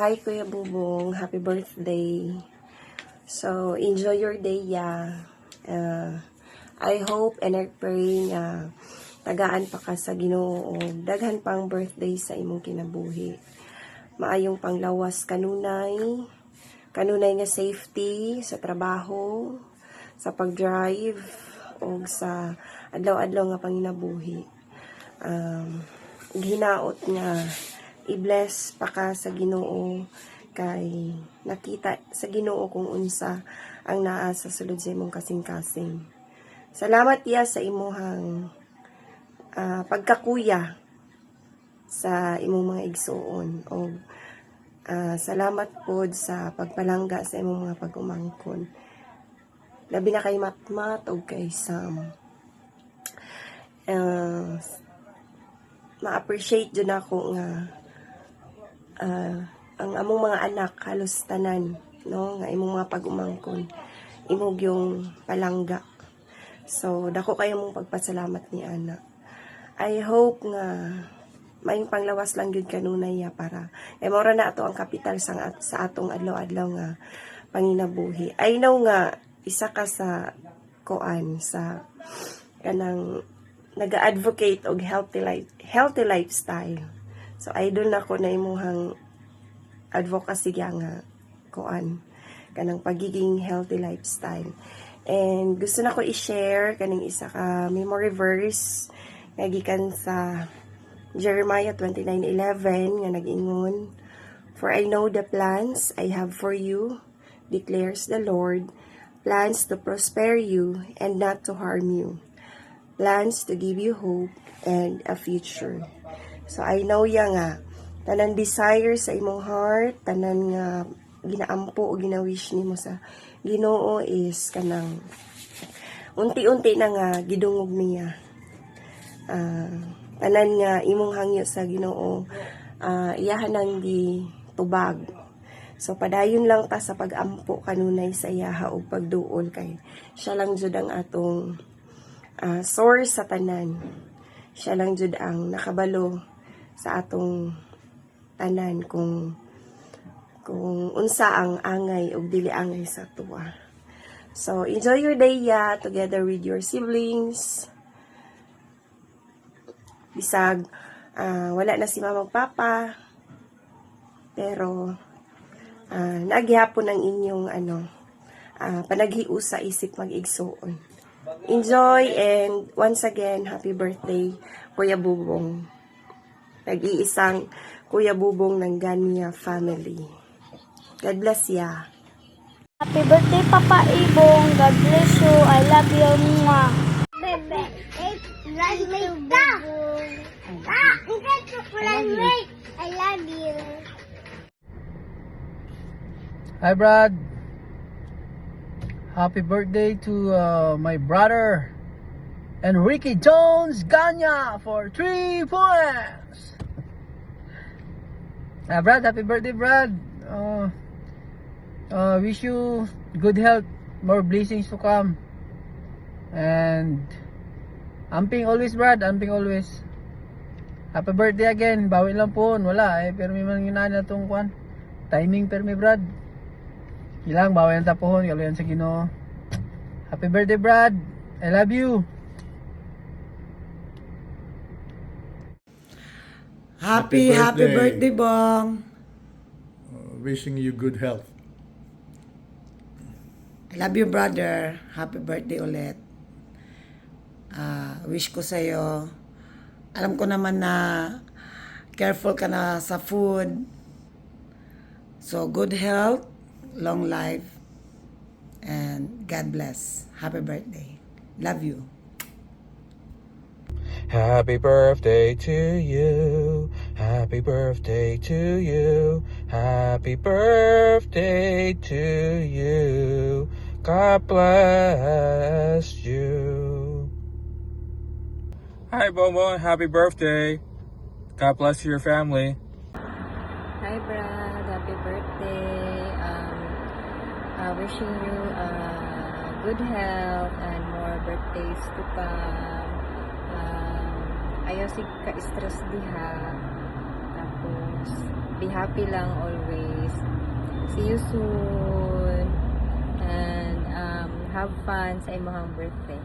Hi Kuya Bubong, happy birthday. So, enjoy your day, yeah. I hope and I pray na tagaan pa ka sa Ginoo, daghan pang birthday sa imong kinabuhi. Maayong panglawas kanunay nga safety sa trabaho, sa pag-drive, o sa adlaw-adlaw nga panginabuhi. Ginaot nga i-bless pa ka sa Ginoo kay nakita sa Ginoo kung unsa ang naa sa sulod sa imong kasing-kasing. Salamat ya sa imuhang pagkakuya sa imong mga igsuon, o salamat pod sa pagpalangga sa imong mga pag-umangkon. Labi na kay Matmat o kay Sam. Ma-appreciate dyan ako nga ang among mga anak halos tanan, no, nga imong mga pag-umangkon imong yung palangga. So dako kayo mong pagpasalamat ni ana. I hope nga may panglawas lang gyud kanunay ya para mora na ato ang kapital sa atong adlaw-adlaw nga panginabuhi. I know nga isa ka sa koan sa kanang naga-advocate og healthy lifestyle. So idol na ko na imuhang advocacy nga koan kanang pagiging healthy lifestyle. And gusto na ko i-share kaning isa ka memory verse nga gikan sa Jeremiah 29:11 nga nag-ingon, "For I know the plans I have for you, declares the Lord, plans to prosper you and not to harm you, plans to give you hope and a future." So I know ya nga tanan desire sa imong heart, tanan nga ginaampo o ginawish nimo sa Ginoo is kanang unti-unti na nga gidungog niya. Tanan nga imong hangyo sa Ginoo, iyahan nang gitubag. So padayon lang ta sa pag-ampo kanunay sa iyaha og pagduol kay siya lang jud ang atong source sa tanan. Siya lang jud ang nakabalo sa atong tanan kung unsa ang angay o dili angay sa tuwa. So enjoy your day ya together with your siblings. Bisag wala na si mama ug papa, pero naghihapon ang inyong panaghiu sa isip mag-igsuon. Enjoy, and once again happy birthday Kuya Bubong. Nag-iisang Kuya Bubong ng Gania family. God bless ya. Happy birthday, Papa Ibong. God bless you. I love you. Mwah. Bebe, I love you. Hi Brad, happy birthday to my brother Enrique Jones Ganya for 3 points. Brad, happy birthday Brad. Wish you good health, more blessings to come, and amping always Brad, amping always. Happy birthday again. Bawi lang po, wala pero may man ginana na itong kwan timing permi Brad. Ilang bawi ang tapuhon, kaloyan sa Ginoo. Happy birthday Brad, I love you. Happy birthday, Bong. Wishing you good health. I love you, brother. Happy birthday ulit. Wish ko sa'yo, alam ko naman na careful ka na sa food. So, good health, long life, and God bless. Happy birthday. Love you. Happy birthday to you. Happy birthday to you. Happy birthday to you. God bless you. Hi, Bobo. Happy birthday. God bless your family. Hi, Brad. Happy birthday. Wishing you good health and more birthdays to come. Ayaw si ka-stress diha. Tapos, Be happy lang always. See you soon. And have fun sa imong birthday.